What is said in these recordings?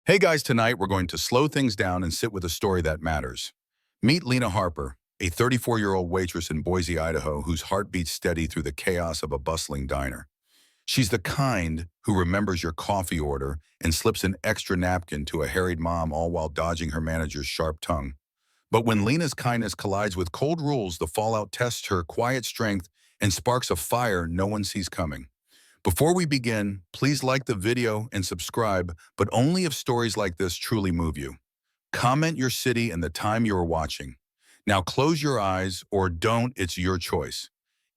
Hey guys, tonight we're going to slow things down and sit with a story that matters. Meet Lena Harper, a 34-year-old waitress in Boise, Idaho, whose heart beats steady through the chaos of a bustling diner. She's the kind who remembers your coffee order and slips an extra napkin to a harried mom, all while dodging her manager's sharp tongue. But when Lena's kindness collides with cold rules, the fallout tests her quiet strength and sparks a fire no one sees coming. Before we begin, please like the video and subscribe, but only if stories like this truly move you. Comment your city and the time you are watching. Now close your eyes or don't, it's your choice.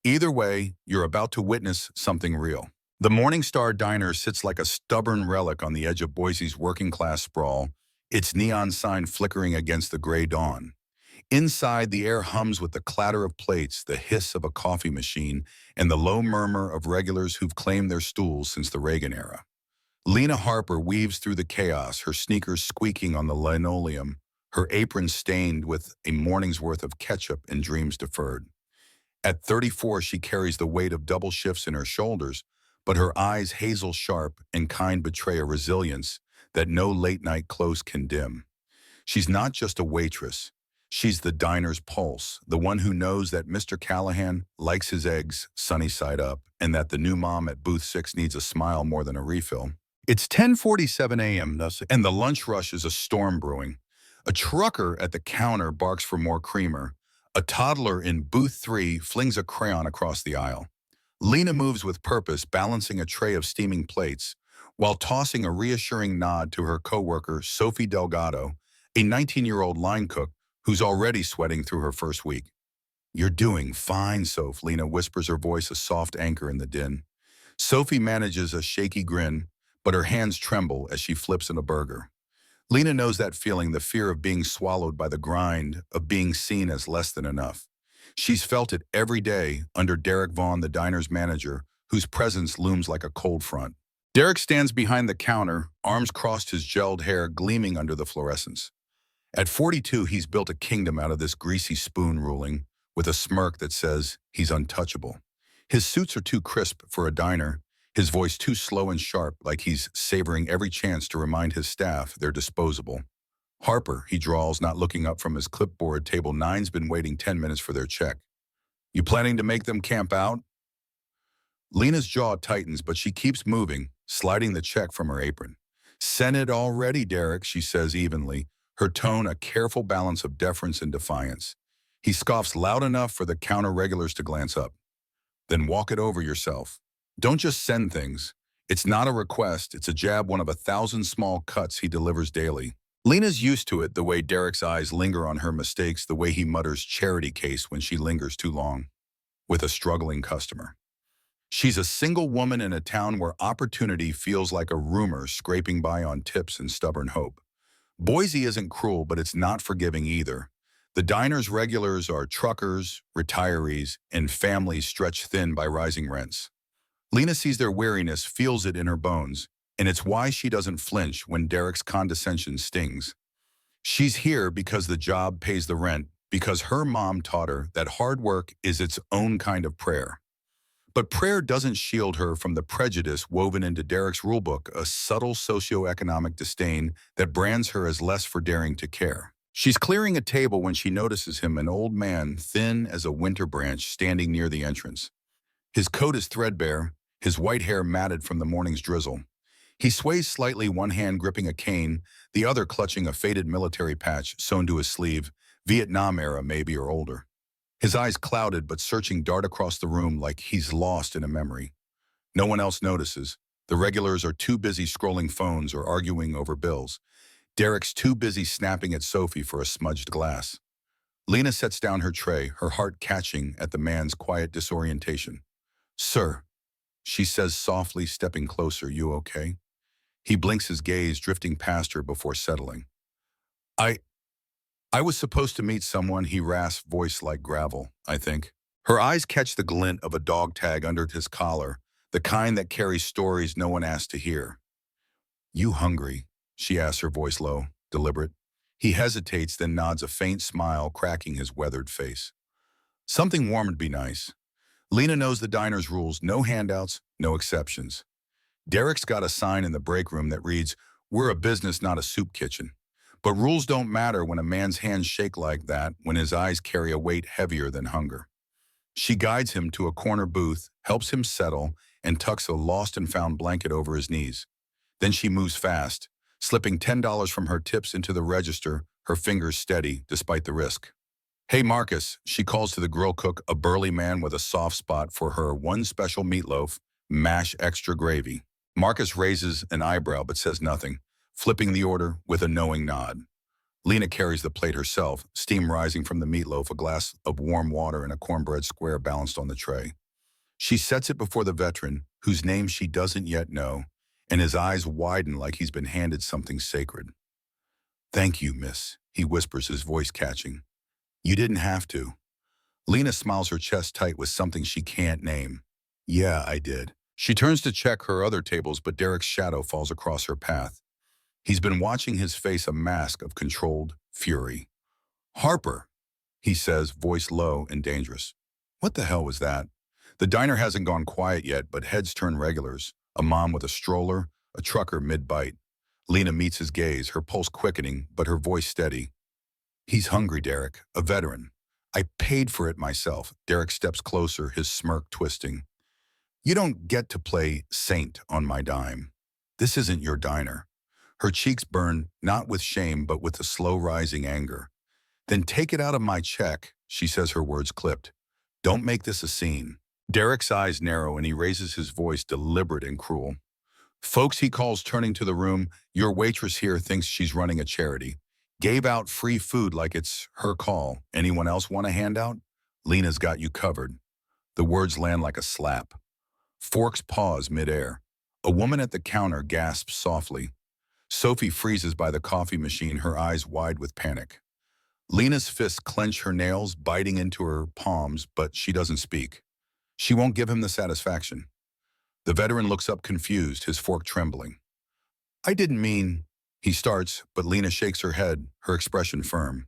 Either way, you're about to witness something real. The Morning Star Diner sits like a stubborn relic on the edge of Boise's working-class sprawl, its neon sign flickering against the gray dawn. Inside, the air hums with the clatter of plates, the hiss of a coffee machine, and the low murmur of regulars who've claimed their stools since the Reagan era. Lena Harper weaves through the chaos, her sneakers squeaking on the linoleum, her apron stained with a morning's worth of ketchup and dreams deferred. At 34, she carries the weight of double shifts in her shoulders, but her eyes, hazel sharp and kind, betray a resilience that no late-night close can dim. She's not just a waitress. She's the diner's pulse, the one who knows that Mr. Callahan likes his eggs sunny side up and that the new mom at booth 6 needs a smile more than a refill. It's 10:47 a.m. and the lunch rush is a storm brewing. A trucker at the counter barks for more creamer. A toddler in booth 3 flings a crayon across the aisle. Lena moves with purpose, balancing a tray of steaming plates, while tossing a reassuring nod to her coworker, Sophie Delgado, a 19-year-old line cook who's already sweating through her first week. "You're doing fine, Soph," Lena whispers, her voice a soft anchor in the din. Sophie manages a shaky grin, but her hands tremble as she flips in a burger. Lena knows that feeling, the fear of being swallowed by the grind, of being seen as less than enough. She's felt it every day under Derek Vaughn, the diner's manager, whose presence looms like a cold front. Derek stands behind the counter, arms crossed, his gelled hair gleaming under the fluorescence. At 42, he's built a kingdom out of this greasy spoon ruling, with a smirk that says he's untouchable. His suits are too crisp for a diner, his voice too slow and sharp, like he's savoring every chance to remind his staff they're disposable. "Harper," he drawls, not looking up from his clipboard. "Table 9's been waiting 10 minutes for their check. You planning to make them camp out?" Lena's jaw tightens, but she keeps moving, sliding the check from her apron. "Sent it already, Derek," she says evenly, her tone a careful balance of deference and defiance. He scoffs loud enough for the counter regulars to glance up. "Then walk it over yourself. Don't just send things. It's not a request, it's a jab, one of 1,000 small cuts he delivers daily." Lena's used to it, the way Derek's eyes linger on her mistakes, the way he mutters charity case when she lingers too long with a struggling customer. She's a single woman in a town where opportunity feels like a rumor scraping by on tips and stubborn hope. Boise isn't cruel, but it's not forgiving either. The diner's regulars are truckers, retirees, and families stretched thin by rising rents. Lena sees their weariness, feels it in her bones, and it's why she doesn't flinch when Derek's condescension stings. She's here because the job pays the rent, because her mom taught her that hard work is its own kind of prayer. But prayer doesn't shield her from the prejudice woven into Derek's rulebook, a subtle socioeconomic disdain that brands her as less for daring to care. She's clearing a table when she notices him, an old man, thin as a winter branch, standing near the entrance. His coat is threadbare, his white hair matted from the morning's drizzle. He sways slightly, one hand gripping a cane, the other clutching a faded military patch sewn to his sleeve, Vietnam era maybe, or older. His eyes clouded but searching dart across the room like he's lost in a memory. No one else notices. The regulars are too busy scrolling phones or arguing over bills. Derek's too busy snapping at Sophie for a smudged glass. Lena sets down her tray, her heart catching at the man's quiet disorientation. "Sir," she says softly, stepping closer. "You okay?" He blinks, his gaze drifting past her before settling. I was supposed to meet someone," he rasps, voice like gravel, "I think." Her eyes catch the glint of a dog tag under his collar, the kind that carries stories no one asked to hear. "You hungry?" she asks, her voice low, deliberate. He hesitates, then nods, a faint smile cracking his weathered face. "Something warm would be nice." Lena knows the diner's rules: no handouts, no exceptions. Derek's got a sign in the break room that reads, We're a business, not a soup kitchen. But rules don't matter when a man's hands shake like that, when his eyes carry a weight heavier than hunger. She guides him to a corner booth, helps him settle, and tucks a lost and found blanket over his knees. Then she moves fast, slipping $10 from her tips into the register, her fingers steady despite the risk. Hey Marcus, she calls to the grill cook, a burly man with a soft spot for her one special meatloaf, mash extra gravy. Marcus raises an eyebrow but says nothing, flipping the order with a knowing nod. Lena carries the plate herself, steam rising from the meatloaf, a glass of warm water, and a cornbread square balanced on the tray. She sets it before the veteran, whose name she doesn't yet know, and his eyes widen like he's been handed something sacred. Thank you, miss, he whispers, his voice catching. You didn't have to. Lena smiles, her chest tight with something she can't name. Yeah, I did. She turns to check her other tables, but Derek's shadow falls across her path. He's been watching his face, a mask of controlled fury. Harper, he says, voice low and dangerous. What the hell was that? The diner hasn't gone quiet yet, but heads turn regulars. A mom with a stroller, a trucker mid-bite. Lena meets his gaze, her pulse quickening, but her voice steady. He's hungry, Derek, a veteran. I paid for it myself. Derek steps closer, his smirk twisting. You don't get to play saint on my dime. This isn't your diner. Her cheeks burn, not with shame, but with a slow rising anger. Then take it out of my check, she says, her words clipped. Don't make this a scene. Derek's eyes narrow and he raises his voice, deliberate and cruel. Folks, he calls, turning to the room, your waitress here thinks she's running a charity. Gave out free food like it's her call. Anyone else want a handout? Lena's got you covered. The words land like a slap. Forks pause midair. A woman at the counter gasps softly. Sophie freezes by the coffee machine, her eyes wide with panic. Lena's fists clench, her nails biting into her palms, but she doesn't speak. She won't give him the satisfaction. The veteran looks up confused, his fork trembling. I didn't mean, he starts, but Lena shakes her head, her expression firm.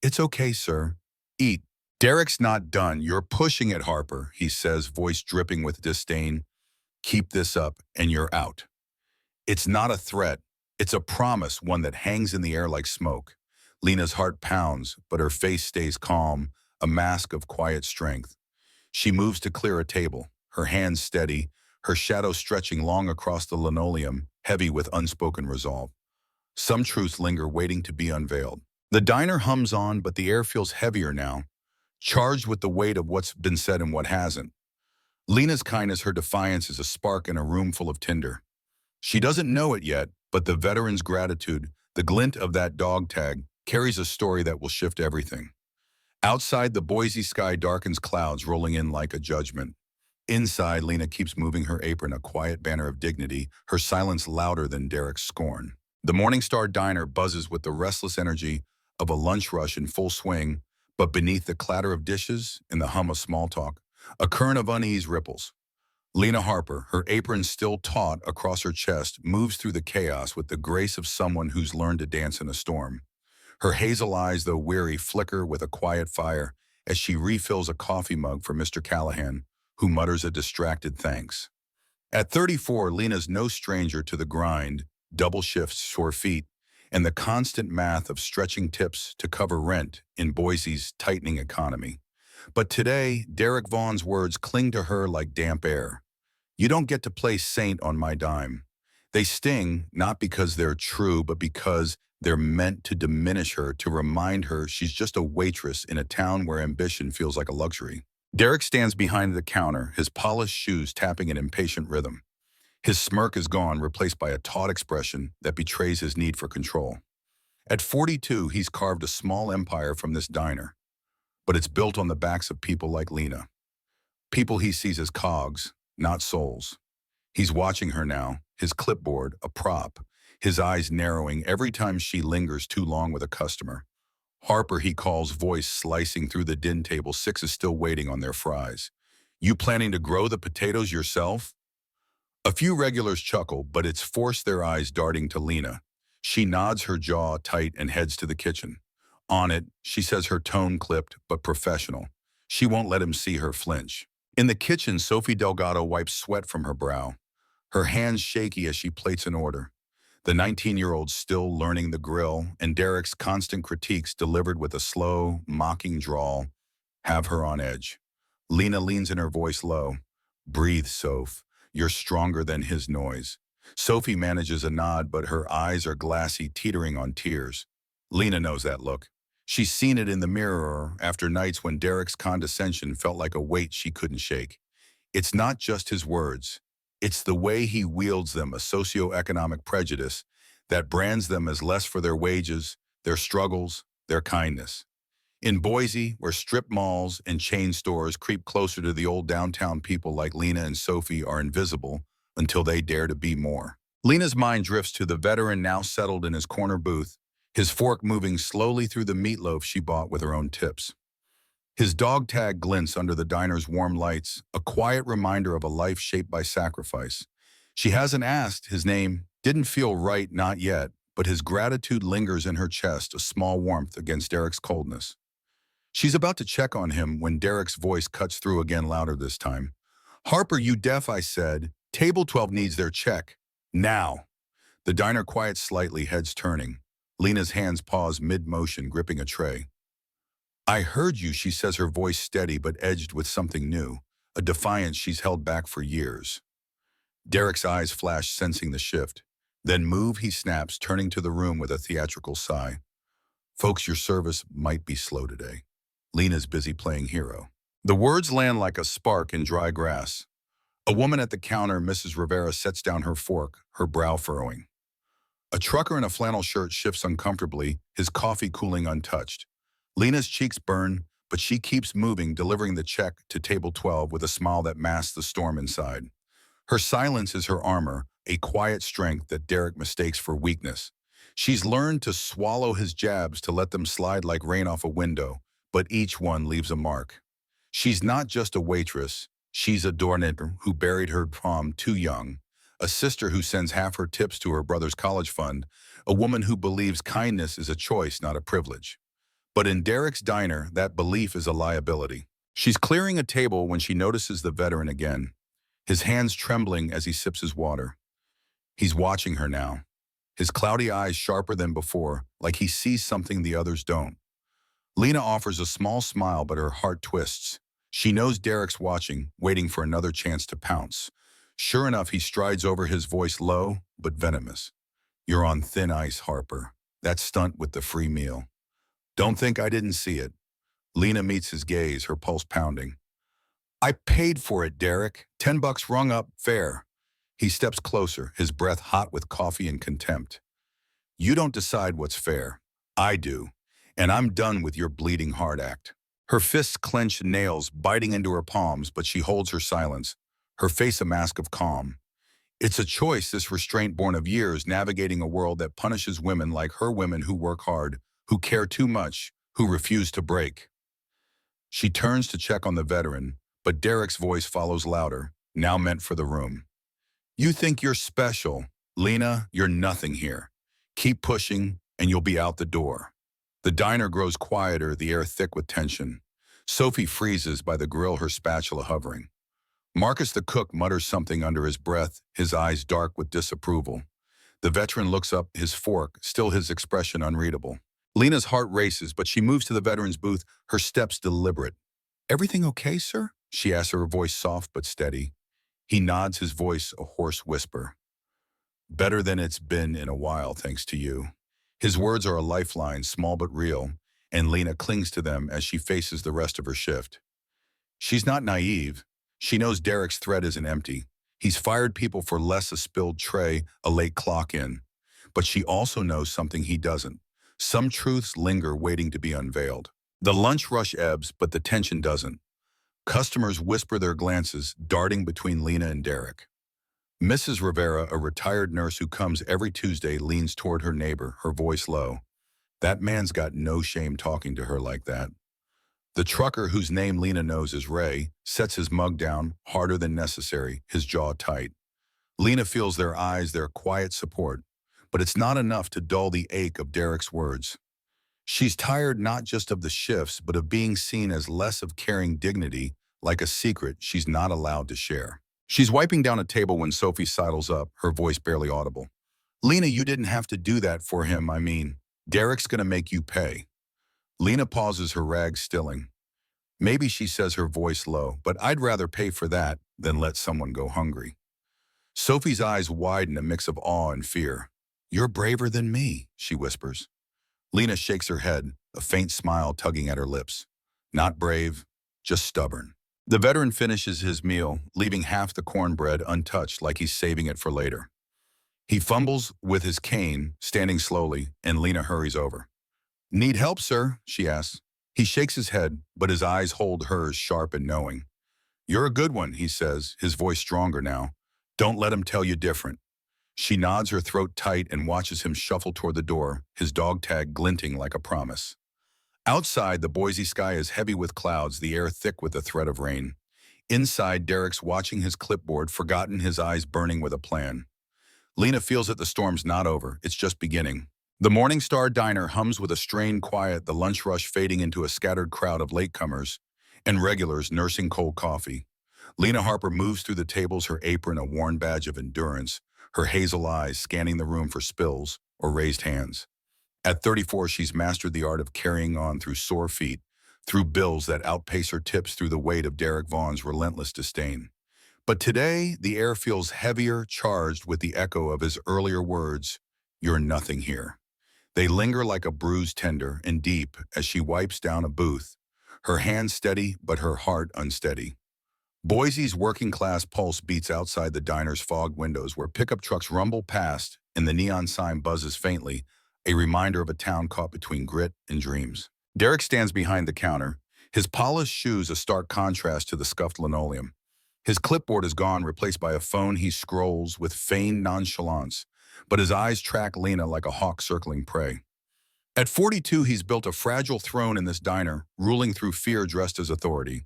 It's okay, sir. Eat. Derek's not done. You're pushing it, Harper, he says, voice dripping with disdain. Keep this up, and you're out. It's not a threat. It's a promise, one that hangs in the air like smoke. Lena's heart pounds, but her face stays calm, a mask of quiet strength. She moves to clear a table, her hands steady, her shadow stretching long across the linoleum, heavy with unspoken resolve. Some truths linger, waiting to be unveiled. The diner hums on, but the air feels heavier now, charged with the weight of what's been said and what hasn't. Lena's kindness, her defiance, is a spark in a room full of tinder. She doesn't know it yet, but the veteran's gratitude, the glint of that dog tag, carries a story that will shift everything. Outside, the Boise sky darkens, clouds rolling in like a judgment. Inside, Lena keeps moving her apron, a quiet banner of dignity, her silence louder than Derek's scorn. The Morningstar diner buzzes with the restless energy of a lunch rush in full swing, but beneath the clatter of dishes and the hum of small talk, a current of unease ripples. Lena Harper, her apron still taut across her chest, moves through the chaos with the grace of someone who's learned to dance in a storm. Her hazel eyes, though weary, flicker with a quiet fire as she refills a coffee mug for Mr. Callahan, who mutters a distracted thanks. At 34, Lena's no stranger to the grind, double shifts, sore feet, and the constant math of stretching tips to cover rent in Boise's tightening economy. But today, Derek Vaughn's words cling to her like damp air. You don't get to play saint on my dime. They sting, not because they're true, but because they're meant to diminish her, to remind her she's just a waitress in a town where ambition feels like a luxury. Derek stands behind the counter, his polished shoes tapping an impatient rhythm. His smirk is gone, replaced by a taut expression that betrays his need for control. At 42, he's carved a small empire from this diner, but it's built on the backs of people like Lena. People he sees as cogs, not souls. He's watching her now, his clipboard, a prop, his eyes narrowing every time she lingers too long with a customer. Harper, he calls, voice slicing through the din table. 6 is still waiting on their fries. You planning to grow the potatoes yourself? A few regulars chuckle, but it's forced, their eyes darting to Lena. She nods, her jaw tight, and heads to the kitchen. On it, she says, her tone clipped but professional. She won't let him see her flinch. In the kitchen, Sophie Delgado wipes sweat from her brow, her hands shaky as she plates an order. The 19-year-old still learning the grill, and Derek's constant critiques delivered with a slow, mocking drawl have her on edge. Lena leans in her voice low. Breathe, Soph. You're stronger than his noise. Sophie manages a nod, but her eyes are glassy, teetering on tears. Lena knows that look. She's seen it in the mirror after nights when Derek's condescension felt like a weight she couldn't shake. It's not just his words. It's the way he wields them, a socioeconomic prejudice that brands them as less for their wages, their struggles, their kindness. In Boise, where strip malls and chain stores creep closer to the old downtown, people like Lena and Sophie are invisible until they dare to be more. Lena's mind drifts to the veteran now settled in his corner booth, his fork moving slowly through the meatloaf she bought with her own tips. His dog tag glints under the diner's warm lights, a quiet reminder of a life shaped by sacrifice. She hasn't asked his name, didn't feel right, not yet, but his gratitude lingers in her chest, a small warmth against Derek's coldness. She's about to check on him when Derek's voice cuts through again, louder this time. Harper, you deaf, I said. Table 12 needs their check. Now. The diner quiets slightly, heads turning. Lena's hands pause mid-motion, gripping a tray. I heard you, she says, her voice steady but edged with something new, a defiance she's held back for years. Derek's eyes flash, sensing the shift. Then move, he snaps, turning to the room with a theatrical sigh. Folks, your service might be slow today. Lena's busy playing hero. The words land like a spark in dry grass. A woman at the counter, Mrs. Rivera, sets down her fork, her brow furrowing. A trucker in a flannel shirt shifts uncomfortably, his coffee cooling untouched. Lena's cheeks burn, but she keeps moving, delivering the check to table 12 with a smile that masks the storm inside. Her silence is her armor, a quiet strength that Derek mistakes for weakness. She's learned to swallow his jabs, to let them slide like rain off a window, but each one leaves a mark. She's not just a waitress, she's a doorknocker who buried her prom too young, a sister who sends half her tips to her brother's college fund, a woman who believes kindness is a choice, not a privilege. But in Derek's diner, that belief is a liability. She's clearing a table when she notices the veteran again, his hands trembling as he sips his water. He's watching her now, his cloudy eyes sharper than before, like he sees something the others don't. Lena offers a small smile, but her heart twists. She knows Derek's watching, waiting for another chance to pounce. Sure enough, he strides over, his voice low but venomous. You're on thin ice, Harper. That stunt with the free meal. Don't think I didn't see it. Lena meets his gaze, her pulse pounding. I paid for it, Derek. $10 rung up, fair. He steps closer, his breath hot with coffee and contempt. You don't decide what's fair. I do. And I'm done with your bleeding heart act. Her fists clench, nails biting into her palms, but she holds her silence, her face a mask of calm. It's a choice, this restraint born of years navigating a world that punishes women like her, women who work hard, who care too much, who refuse to break. She turns to check on the veteran, but Derek's voice follows louder, now meant for the room. You think you're special. Lena, you're nothing here. Keep pushing, and you'll be out the door. The diner grows quieter, the air thick with tension. Sophie freezes by the grill, her spatula hovering. Marcus the cook mutters something under his breath, his eyes dark with disapproval. The veteran looks up, his fork, still his expression unreadable. Lena's heart races, but she moves to the veteran's booth, her steps deliberate. Everything okay, sir? She asks, her voice soft but steady. He nods, his voice a hoarse whisper. Better than it's been in a while, thanks to you. His words are a lifeline, small but real, and Lena clings to them as she faces the rest of her shift. She's not naive. She knows Derek's threat isn't empty. He's fired people for less, a spilled tray, a late clock in. But she also knows something he doesn't. Some truths linger waiting to be unveiled. The lunch rush ebbs, but the tension doesn't. Customers whisper their glances, darting between Lena and Derek. Mrs. Rivera, a retired nurse who comes every Tuesday, leans toward her neighbor, her voice low. That man's got no shame talking to her like that. The trucker, whose name Lena knows is Ray, sets his mug down, harder than necessary, his jaw tight. Lena feels their eyes, their quiet support, but it's not enough to dull the ache of Derek's words. She's tired not just of the shifts, but of being seen as less, of carrying dignity, like a secret she's not allowed to share. She's wiping down a table when Sophie sidles up, her voice barely audible. Lena, you didn't have to do that for him, I mean. Derek's gonna make you pay. Lena pauses, her rags stilling. Maybe she says, her voice low, but I'd rather pay for that than let someone go hungry. Sophie's eyes widen, a mix of awe and fear. You're braver than me, she whispers. Lena shakes her head, a faint smile tugging at her lips. Not brave, just stubborn. The veteran finishes his meal, leaving half the cornbread untouched like he's saving it for later. He fumbles with his cane, standing slowly, and Lena hurries over. Need help, sir? She asks. He shakes his head, but his eyes hold hers sharp and knowing. You're a good one, he says, his voice stronger now. Don't let him tell you different. She nods, her throat tight, and watches him shuffle toward the door, his dog tag glinting like a promise. Outside, the Boise sky is heavy with clouds, the air thick with the threat of rain. Inside, Derek's watching his clipboard, forgotten, his eyes burning with a plan. Lena feels that the storm's not over, it's just beginning. The Morning Star diner hums with a strained quiet, the lunch rush fading into a scattered crowd of latecomers and regulars nursing cold coffee. Lena Harper moves through the tables, her apron a worn badge of endurance, her hazel eyes scanning the room for spills or raised hands. At 34, she's mastered the art of carrying on through sore feet, through bills that outpace her tips, through the weight of Derek Vaughn's relentless disdain. But today, the air feels heavier, charged with the echo of his earlier words, "You're nothing here." They linger like a bruised tender and deep as she wipes down a booth, her hand steady but her heart unsteady. Boise's working-class pulse beats outside the diner's fogged windows where pickup trucks rumble past and the neon sign buzzes faintly, a reminder of a town caught between grit and dreams. Derek stands behind the counter, his polished shoes a stark contrast to the scuffed linoleum. His clipboard is gone, replaced by a phone. He scrolls with feigned nonchalance, but his eyes track Lena like a hawk circling prey. At 42, he's built a fragile throne in this diner, ruling through fear dressed as authority.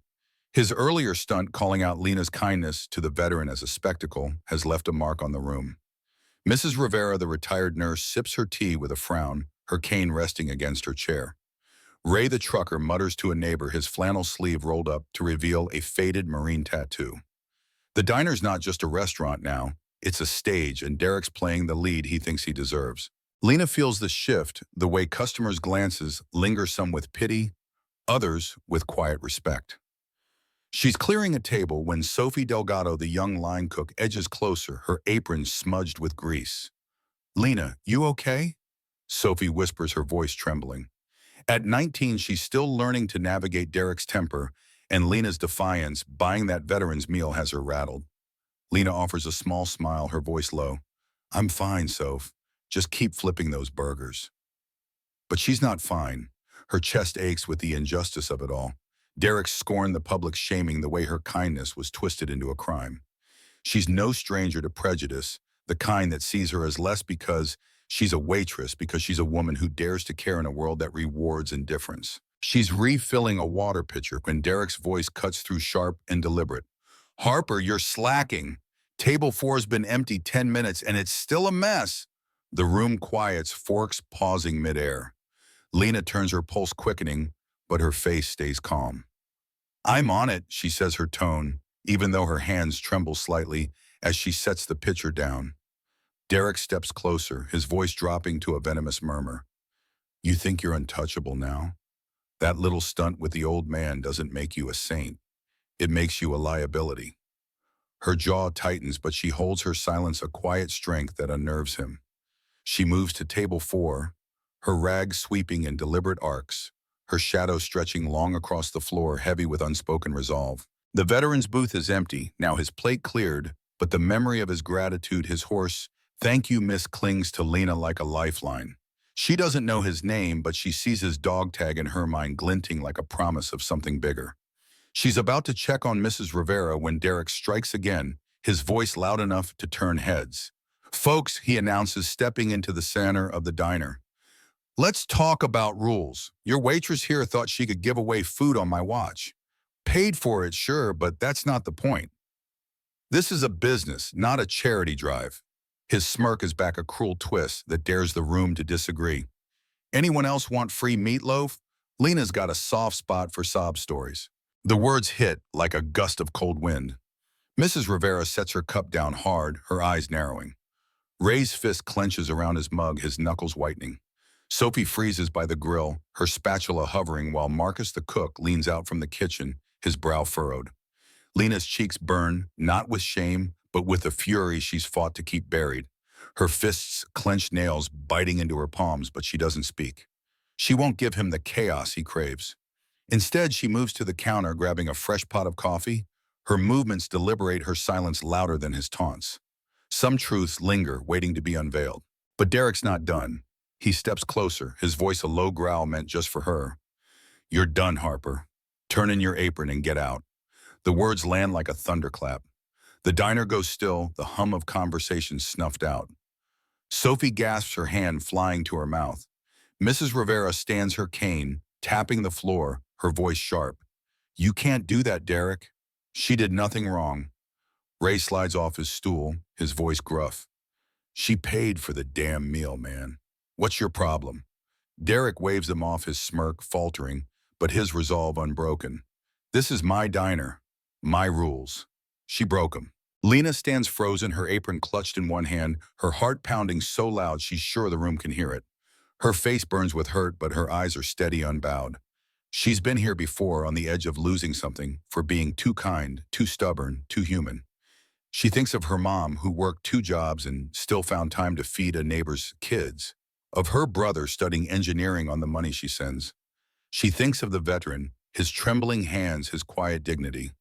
His earlier stunt, calling out Lena's kindness to the veteran as a spectacle, has left a mark on the room. Mrs. Rivera, the retired nurse, sips her tea with a frown, her cane resting against her chair. Ray the trucker mutters to a neighbor, his flannel sleeve rolled up to reveal a faded marine tattoo. The diner's not just a restaurant now, it's a stage, and Derek's playing the lead he thinks he deserves. Lena feels the shift, the way customers' glances linger, some with pity, others with quiet respect. She's clearing a table when Sophie Delgado, the young line cook, edges closer, her apron smudged with grease. Lena, you okay? Sophie whispers, her voice trembling. At 19, she's still learning to navigate Derek's temper, and Lena's defiance, buying that veteran's meal, has her rattled. Lena offers a small smile, her voice low. I'm fine, Soph. Just keep flipping those burgers. But she's not fine. Her chest aches with the injustice of it all. Derek scorned the public shaming, the way her kindness was twisted into a crime. She's no stranger to prejudice, the kind that sees her as less because she's a waitress, because she's a woman who dares to care in a world that rewards indifference. She's refilling a water pitcher when Derek's voice cuts through, sharp and deliberate. Harper, you're slacking. Table 4's been empty 10 minutes and it's still a mess. The room quiets, forks pausing midair. Lena turns, her pulse quickening, but her face stays calm. I'm on it, she says, her tone, even though her hands tremble slightly as she sets the pitcher down. Derek steps closer, his voice dropping to a venomous murmur. You think you're untouchable now? That little stunt with the old man doesn't make you a saint. It makes you a liability. Her jaw tightens, but she holds her silence, a quiet strength that unnerves him. She moves to table 4, her rags sweeping in deliberate arcs, her shadow stretching long across the floor, heavy with unspoken resolve. The veteran's booth is empty, now his plate cleared, but the memory of his gratitude, his hoarse, "Thank you, miss," clings to Lena like a lifeline. She doesn't know his name, but she sees his dog tag in her mind, glinting like a promise of something bigger. She's about to check on Mrs. Rivera when Derek strikes again, his voice loud enough to turn heads. Folks, he announces, stepping into the center of the diner. Let's talk about rules. Your waitress here thought she could give away food on my watch. Paid for it, sure, but that's not the point. This is a business, not a charity drive. His smirk is back, a cruel twist that dares the room to disagree. Anyone else want free meatloaf? Lena's got a soft spot for sob stories. The words hit like a gust of cold wind. Mrs. Rivera sets her cup down hard, her eyes narrowing. Ray's fist clenches around his mug, his knuckles whitening. Sophie freezes by the grill, her spatula hovering while Marcus the cook leans out from the kitchen, his brow furrowed. Lena's cheeks burn, not with shame, but with the fury she's fought to keep buried. Her fists clench nails biting into her palms, but she doesn't speak. She won't give him the chaos he craves. Instead, she moves to the counter, grabbing a fresh pot of coffee. Her movements deliberate, her silence louder than his taunts. Some truths linger, waiting to be unveiled. But Derek's not done. He steps closer, his voice a low growl meant just for her. "You're done, Harper. Turn in your apron and get out." The words land like a thunderclap. The diner goes still, the hum of conversation snuffed out. Sophie gasps, her hand flying to her mouth. Mrs. Rivera stands her cane, tapping the floor, her voice sharp. "You can't do that, Derek. She did nothing wrong." Ray slides off his stool, his voice gruff. "She paid for the damn meal, man. What's your problem?" Derek waves him off, his smirk faltering, but his resolve unbroken. "This is my diner. My rules." She broke them. Lena stands frozen, her apron clutched in one hand, her heart pounding so loud she's sure the room can hear it. Her face burns with hurt, but her eyes are steady, unbowed. She's been here before, on the edge of losing something, for being too kind, too stubborn, too human. She thinks of her mom, who worked 2 jobs and still found time to feed a neighbor's kids. Of her brother studying engineering on the money she sends. She thinks of the veteran, his trembling hands, his quiet dignity.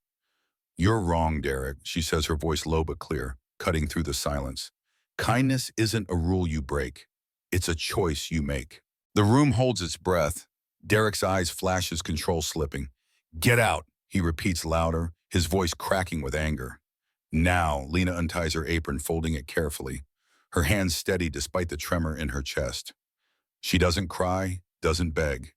"You're wrong, Derek," she says, her voice low but clear, cutting through the silence. "Kindness isn't a rule you break. It's a choice you make." The room holds its breath. Derek's eyes flash, his control slipping. "Get out," he repeats louder, his voice cracking with anger. "Now," Lena unties her apron, folding it carefully, her hands steady despite the tremor in her chest. She doesn't cry, doesn't beg.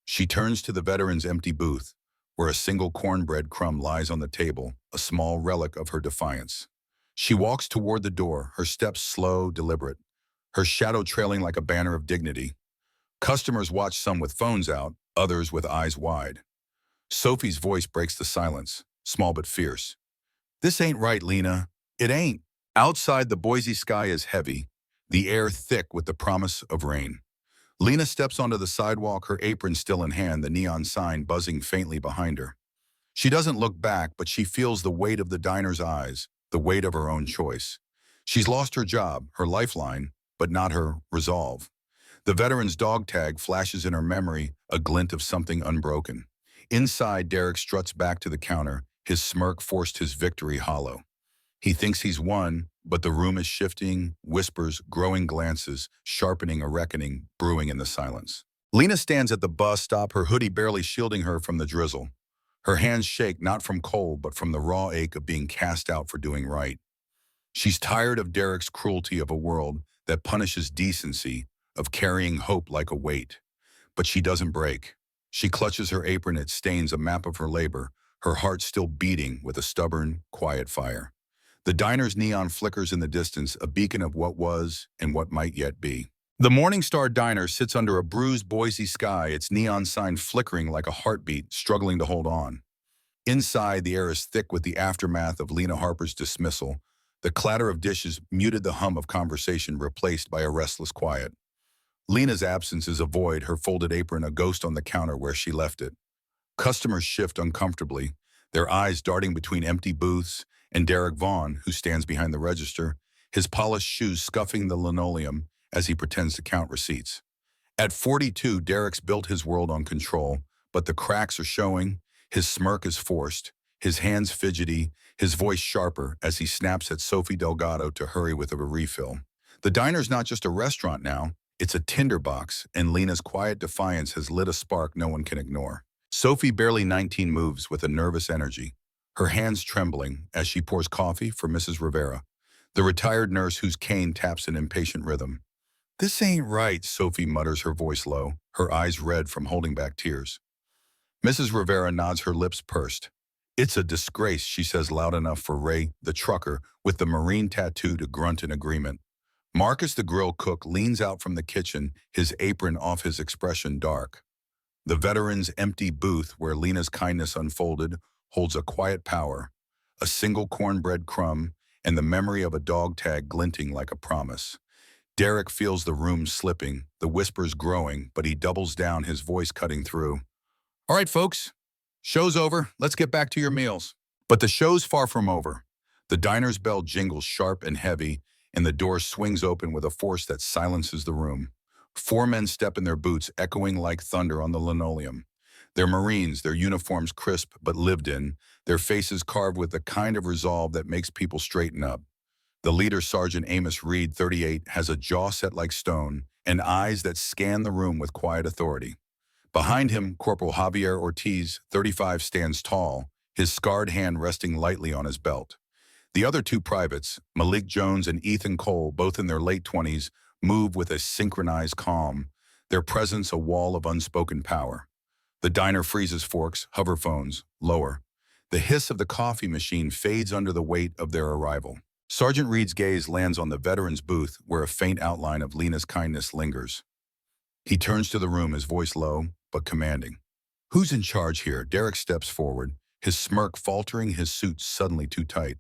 She turns to the veteran's empty booth, where a single cornbread crumb lies on the table, a small relic of her defiance. She walks toward the door, her steps slow, deliberate, her shadow trailing like a banner of dignity. Customers watch, some with phones out, others with eyes wide. Sophie's voice breaks the silence, small but fierce. "This ain't right, Lena. It ain't." Outside, the Boise sky is heavy, the air thick with the promise of rain. Lena steps onto the sidewalk, her apron still in hand, the neon sign buzzing faintly behind her. She doesn't look back, but she feels the weight of the diner's eyes, the weight of her own choice. She's lost her job, her lifeline, but not her resolve. The veteran's dog tag flashes in her memory, a glint of something unbroken. Inside, Derek struts back to the counter, his smirk forced, his victory hollow. He thinks he's won, but the room is shifting, whispers, growing glances, sharpening a reckoning, brewing in the silence. Lena stands at the bus stop, her hoodie barely shielding her from the drizzle. Her hands shake, not from cold, but from the raw ache of being cast out for doing right. She's tired of Derek's cruelty, of a world that punishes decency, of carrying hope like a weight. But she doesn't break. She clutches her apron, it stains, a map of her labor, her heart still beating with a stubborn, quiet fire. The diner's neon flickers in the distance, a beacon of what was and what might yet be. The Morningstar Diner sits under a bruised Boise sky, its neon sign flickering like a heartbeat, struggling to hold on. Inside, the air is thick with the aftermath of Lena Harper's dismissal. The clatter of dishes muted the hum of conversation, replaced by a restless quiet. Lena's absence is a void, her folded apron a ghost on the counter where she left it. Customers shift uncomfortably, their eyes darting between empty booths and Derek Vaughn, who stands behind the register, his polished shoes scuffing the linoleum as he pretends to count receipts. At 42, Derek's built his world on control, but the cracks are showing, his smirk is forced, his hands fidgety, his voice sharper as he snaps at Sophie Delgado to hurry with a refill. The diner's not just a restaurant now, it's a tinderbox, and Lena's quiet defiance has lit a spark no one can ignore. Sophie, barely 19, moves with a nervous energy, her hands trembling as she pours coffee for Mrs. Rivera, the retired nurse whose cane taps an impatient rhythm. "This ain't right," Sophie mutters, her voice low, her eyes red from holding back tears. Mrs. Rivera nods, her lips pursed. "It's a disgrace," she says loud enough for Ray, the trucker, with the Marine tattoo, to grunt in agreement. Marcus, the grill cook, leans out from the kitchen, his apron off, his expression dark. The veteran's empty booth, where Lena's kindness unfolded, holds a quiet power. A single cornbread crumb, and the memory of a dog tag glinting like a promise. Derek feels the room slipping, the whispers growing, but he doubles down, his voice cutting through. All right, folks, show's over. Let's get back to your meals. But the show's far from over. The diner's bell jingles sharp and heavy, and the door swings open with a force that silences the room. Four men step in their boots, echoing like thunder on the linoleum. They're Marines, their uniforms crisp but lived in, their faces carved with the kind of resolve that makes people straighten up. The leader, Sergeant Amos Reed, 38, has a jaw set like stone and eyes that scan the room with quiet authority. Behind him, Corporal Javier Ortiz, 35, stands tall, his scarred hand resting lightly on his belt. The other two privates, Malik Jones and Ethan Cole, both in their late 20s, move with a synchronized calm, their presence a wall of unspoken power. The diner freezes forks, hover phones, lower. The hiss of the coffee machine fades under the weight of their arrival. Sergeant Reed's gaze lands on the veteran's booth where a faint outline of Lena's kindness lingers. He turns to the room, his voice low but commanding. Who's in charge here? Derek steps forward, his smirk faltering, his suit suddenly too tight.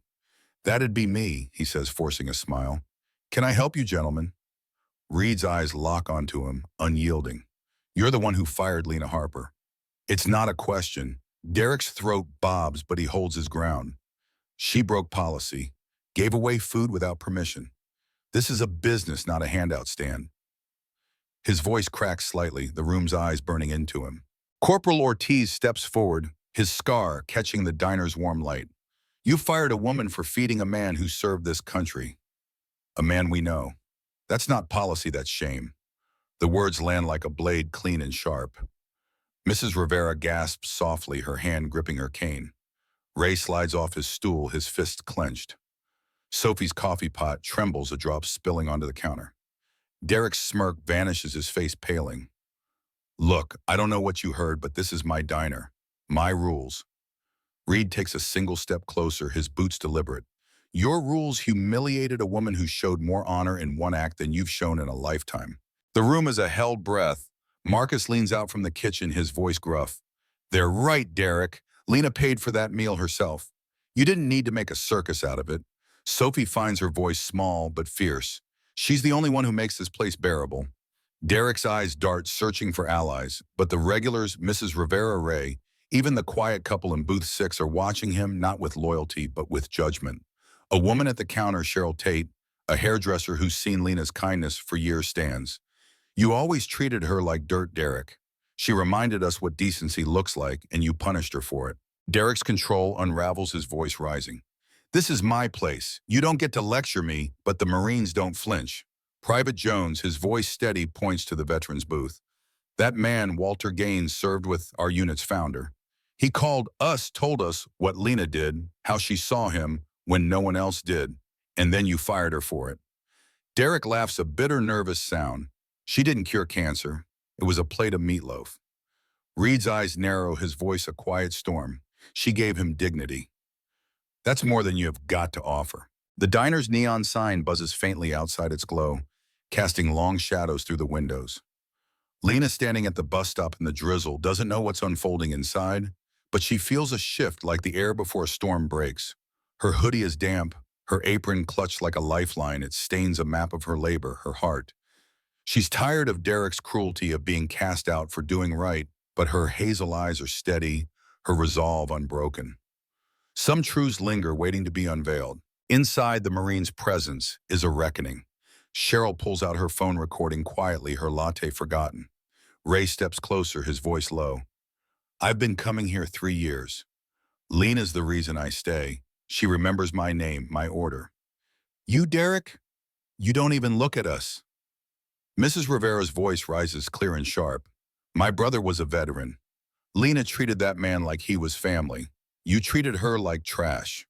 That'd be me, he says, forcing a smile. Can I help you, gentlemen? Reed's eyes lock onto him, unyielding. You're the one who fired Lena Harper. It's not a question. Derek's throat bobs, but he holds his ground. She broke policy, gave away food without permission. This is a business, not a handout stand. His voice cracks slightly, the room's eyes burning into him. Corporal Ortiz steps forward, his scar catching the diner's warm light. You fired a woman for feeding a man who served this country. A man we know. That's not policy, that's shame. The words land like a blade, clean and sharp. Mrs. Rivera gasps softly, her hand gripping her cane. Ray slides off his stool, his fist clenched. Sophie's coffee pot trembles, a drop spilling onto the counter. Derek's smirk vanishes, his face paling. Look, I don't know what you heard, but this is my diner. My rules. Reed takes a single step closer, his boots deliberate. Your rules humiliated a woman who showed more honor in one act than you've shown in a lifetime. The room is a held breath. Marcus leans out from the kitchen, his voice gruff. They're right, Derek. Lena paid for that meal herself. You didn't need to make a circus out of it. Sophie finds her voice small but fierce. She's the only one who makes this place bearable. Derek's eyes dart, searching for allies, but the regulars, Mrs. Rivera, Ray, even the quiet couple in booth 6 are watching him, not with loyalty, but with judgment. A woman at the counter, Cheryl Tate, a hairdresser who's seen Lena's kindness for years, stands. You always treated her like dirt, Derek. She reminded us what decency looks like, and you punished her for it. Derek's control unravels, his voice rising. This is my place. You don't get to lecture me, but the Marines don't flinch. Private Jones, his voice steady, points to the veteran's booth. That man, Walter Gaines, served with our unit's founder. He called us, told us what Lena did, how she saw him when no one else did, and then you fired her for it. Derek laughs, a bitter, nervous sound. She didn't cure cancer. It was a plate of meatloaf. Reed's eyes narrow, his voice a quiet storm. She gave him dignity. That's more than you have got to offer. The diner's neon sign buzzes faintly outside its glow, casting long shadows through the windows. Lena, standing at the bus stop in the drizzle, doesn't know what's unfolding inside, but she feels a shift like the air before a storm breaks. Her hoodie is damp, her apron clutched like a lifeline. It stains a map of her labor, her heart. She's tired of Derek's cruelty, of being cast out for doing right, but her hazel eyes are steady, her resolve unbroken. Some truths linger, waiting to be unveiled. Inside the Marine's presence is a reckoning. Cheryl pulls out her phone recording quietly, her latte forgotten. Ray steps closer, his voice low. I've been coming here 3 years. Lena's the reason I stay. She remembers my name, my order. You, Derek? You don't even look at us. Mrs. Rivera's voice rises clear and sharp. My brother was a veteran. Lena treated that man like he was family. You treated her like trash.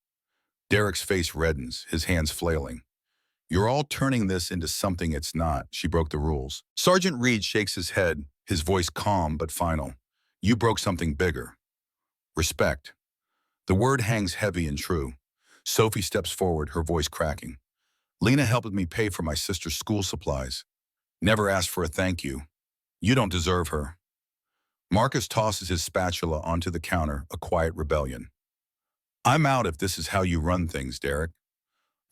Derek's face reddens, his hands flailing. You're all turning this into something it's not. She broke the rules. Sergeant Reed shakes his head, his voice calm but final. You broke something bigger. Respect. The word hangs heavy and true. Sophie steps forward, her voice cracking. Lena helped me pay for my sister's school supplies. Never asked for a thank you. You don't deserve her. Marcus tosses his spatula onto the counter, a quiet rebellion. I'm out if this is how you run things, Derek.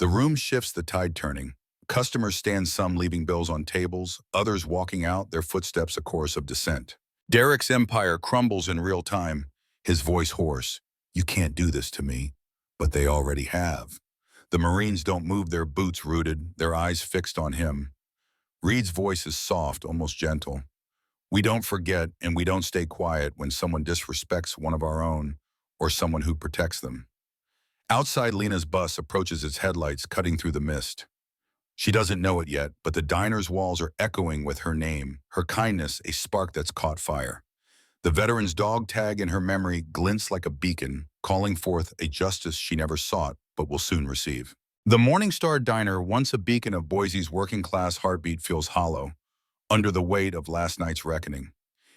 The room shifts, the tide turning. Customers stand, some leaving bills on tables, others walking out, their footsteps a chorus of dissent. Derek's empire crumbles in real time, his voice hoarse. You can't do this to me. But they already have. The Marines don't move, their boots rooted, their eyes fixed on him. Reed's voice is soft, almost gentle. We don't forget and we don't stay quiet when someone disrespects one of our own or someone who protects them. Outside, Lena's bus approaches its headlights cutting through the mist. She doesn't know it yet, but the diner's walls are echoing with her name, her kindness, a spark that's caught fire. The veteran's dog tag in her memory glints like a beacon, calling forth a justice she never sought but will soon receive. The Morning Star Diner, once a beacon of Boise's working-class heartbeat, feels hollow under the weight of last night's reckoning.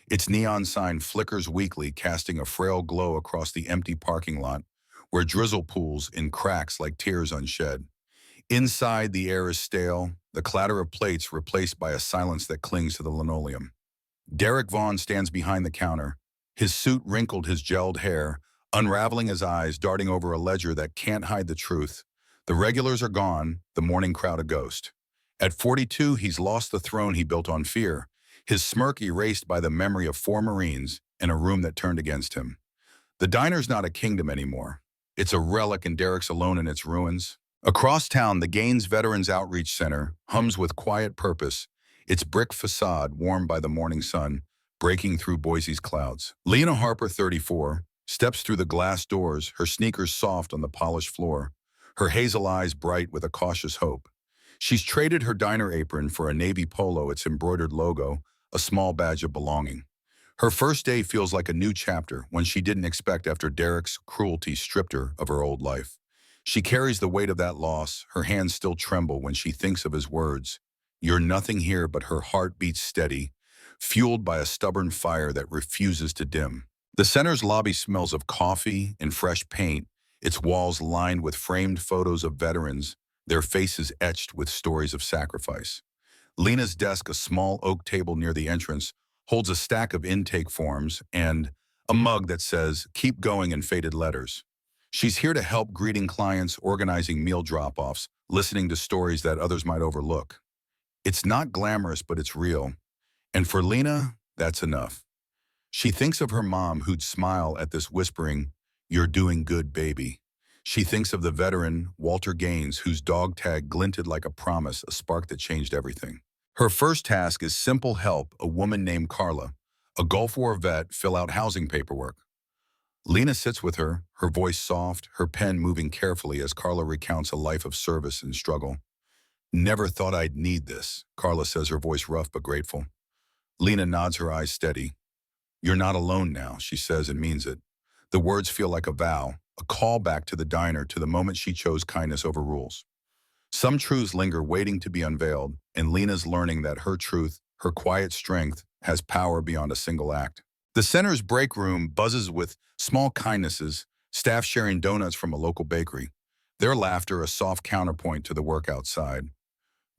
Its neon sign flickers weakly, casting a frail glow across the empty parking lot, where drizzle pools in cracks like tears unshed. Inside, the air is stale, the clatter of plates replaced by a silence that clings to the linoleum. Derek Vaughn stands behind the counter, his suit wrinkled, his gelled hair, unraveling his eyes, darting over a ledger that can't hide the truth. The regulars are gone, the morning crowd a ghost. At 42, he's lost the throne he built on fear, his smirk erased by the memory of 4 Marines in a room that turned against him. The diner's not a kingdom anymore. It's a relic, and Derek's alone in its ruins. Across town, the Gaines Veterans Outreach Center hums with quiet purpose, its brick facade warmed by the morning sun, breaking through Boise's clouds. Lena Harper, 34, steps through the glass doors, her sneakers soft on the polished floor, her hazel eyes bright with a cautious hope. She's traded her diner apron for a navy polo, its embroidered logo, a small badge of belonging. Her first day feels like a new chapter, one she didn't expect after Derek's cruelty stripped her of her old life. She carries the weight of that loss, her hands still tremble when she thinks of his words. You're nothing here, but her heart beats steady, fueled by a stubborn fire that refuses to dim. The center's lobby smells of coffee and fresh paint, its walls lined with framed photos of veterans, their faces etched with stories of sacrifice. Lena's desk, a small oak table near the entrance, holds a stack of intake forms and a mug that says, "Keep going," in faded letters. She's here to help, greeting clients, organizing meal drop-offs, listening to stories that others might overlook. It's not glamorous, but it's real. And for Lena, that's enough. She thinks of her mom, who'd smile at this, whispering, "You're doing good, baby." She thinks of the veteran, Walter Gaines, whose dog tag glinted like a promise, a spark that changed everything. Her first task is simple help a woman named Carla, a Gulf War vet, fill out housing paperwork. Lena sits with her, her voice soft, her pen moving carefully as Carla recounts a life of service and struggle. "Never thought I'd need this," Carla says, her voice rough but grateful. Lena nods, her eyes steady. "You're not alone now," she says, and means it. The words feel like a vow, a call back to the diner, to the moment she chose kindness over rules. Some truths linger, waiting to be unveiled, and Lena's learning that her truth, her quiet strength, has power beyond a single act. The center's break room buzzes with small kindnesses, staff sharing donuts from a local bakery, their laughter a soft counterpoint to the work outside.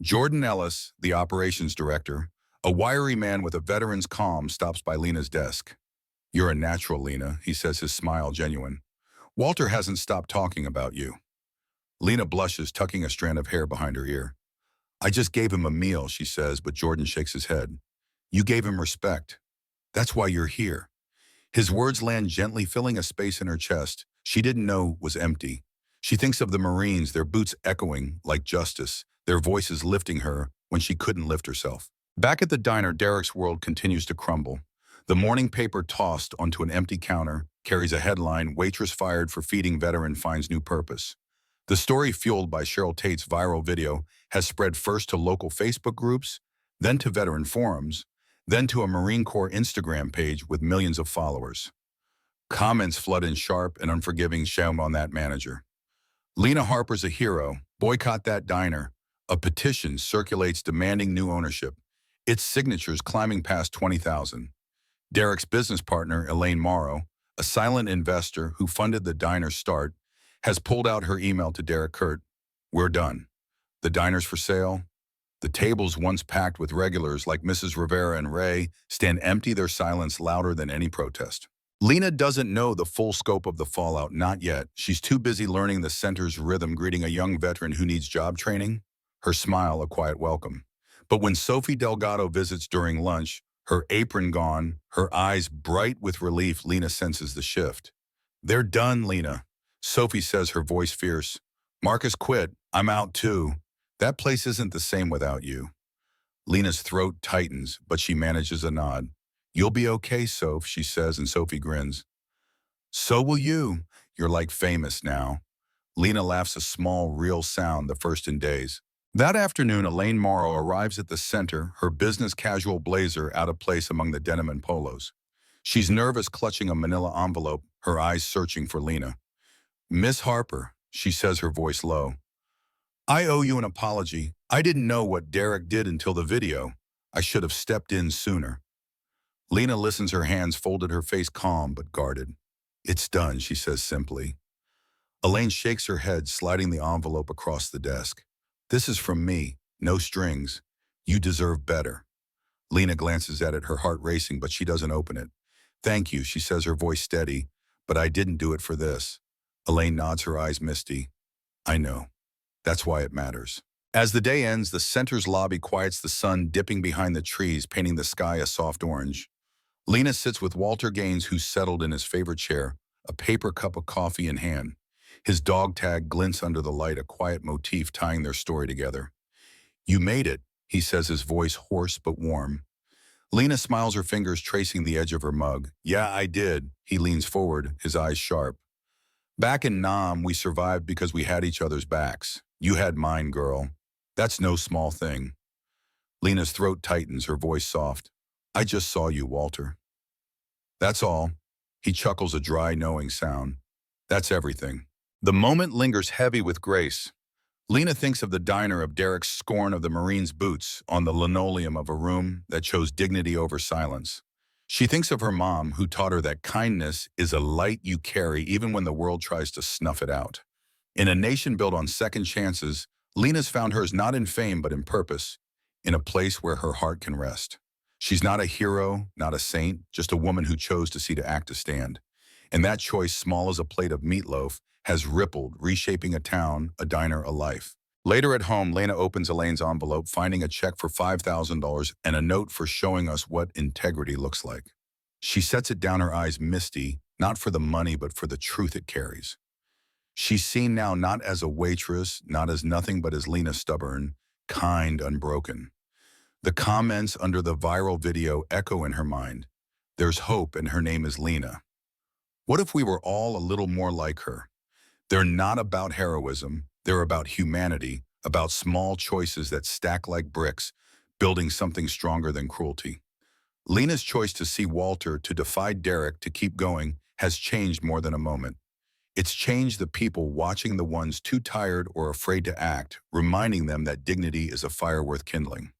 Jordan Ellis, the operations director, a wiry man with a veteran's calm, stops by Lena's desk. "You're a natural, Lena," he says, his smile genuine. "Walter hasn't stopped talking about you." Lena blushes, tucking a strand of hair behind her ear. "I just gave him a meal," she says, but Jordan shakes his head. "You gave him respect. That's why you're here." His words land gently, filling a space in her chest she didn't know was empty. She thinks of the Marines, their boots echoing like justice, their voices lifting her when she couldn't lift herself. Back at the diner, Derek's world continues to crumble. The morning paper, tossed onto an empty counter, carries a headline, "Waitress Fired for Feeding Veteran Finds New Purpose." The story, fueled by Cheryl Tate's viral video, has spread first to local Facebook groups, then to veteran forums, then to a Marine Corps Instagram page with millions of followers. Comments flood in sharp and unforgiving, "Shame on that manager." "Lena Harper's a hero. Boycott that diner." A petition circulates demanding new ownership, its signatures climbing past 20,000. Derek's business partner, Elaine Morrow, a silent investor who funded the diner's start, has pulled out her email to Derek curt. "We're done. The diner's for sale." The tables, once packed with regulars like Mrs. Rivera and Ray, stand empty, their silence louder than any protest. Lena doesn't know the full scope of the fallout, not yet. She's too busy learning the center's rhythm, greeting a young veteran who needs job training. Her smile a quiet welcome. But when Sophie Delgado visits during lunch, her apron gone, her eyes bright with relief, Lena senses the shift. "They're done, Lena," Sophie says, her voice fierce. "Marcus quit. I'm out too. That place isn't the same without you." Lena's throat tightens, but she manages a nod. "You'll be okay, Soph," she says, and Sophie grins. "So will you. You're like famous now." Lena laughs, a small, real sound, the first in days. That afternoon, Elaine Morrow arrives at the center, her business casual blazer out of place among the denim and polos. She's nervous, clutching a manila envelope, her eyes searching for Lena. "Miss Harper," she says, her voice low. "I owe you an apology. I didn't know what Derek did until the video. I should have stepped in sooner." Lena listens, her hands folded, her face calm but guarded. "It's done," she says simply. Elaine shakes her head, sliding the envelope across the desk. "This is from me. No strings. You deserve better." Lena glances at it, her heart racing, but she doesn't open it. "Thank you," she says, her voice steady, "but I didn't do it for this." Elaine nods, her eyes misty. "I know. That's why it matters." As the day ends, the center's lobby quiets, the sun dipping behind the trees, painting the sky a soft orange. Lena sits with Walter Gaines, who's settled in his favorite chair, a paper cup of coffee in hand. His dog tag glints under the light, a quiet motif tying their story together. "You made it," he says, his voice hoarse but warm. Lena smiles, her fingers tracing the edge of her mug. "Yeah, I did." He leans forward, his eyes sharp. "Back in Nam, we survived because we had each other's backs. You had mine, girl. That's no small thing." Lena's throat tightens, her voice soft. "I just saw you, Walter." "That's all." He chuckles, a dry, knowing sound. "That's everything." The moment lingers heavy with grace. Lena thinks of the diner, of Derek's scorn of the Marine's boots on the linoleum of a room that chose dignity over silence. She thinks of her mom, who taught her that kindness is a light you carry even when the world tries to snuff it out. In a nation built on second chances, Lena's found hers not in fame but in purpose, in a place where her heart can rest. She's not a hero, not a saint, just a woman who chose to see to act to stand. And that choice, small as a plate of meatloaf, has rippled, reshaping a town, a diner, a life. Later at home, Lena opens Elaine's envelope, finding a check for $5,000 and a note for showing us what integrity looks like. She sets it down, her eyes misty, not for the money but for the truth it carries. She's seen now not as a waitress, not as nothing but as Lena, stubborn, kind, unbroken. The comments under the viral video echo in her mind. There's hope and her name is Lena. What if we were all a little more like her? They're not about heroism, they're about humanity, about small choices that stack like bricks, building something stronger than cruelty. Lena's choice to see Walter, to defy Derek, to keep going, has changed more than a moment. It's changed the people watching, the ones too tired or afraid to act, reminding them that dignity is a fire worth kindling.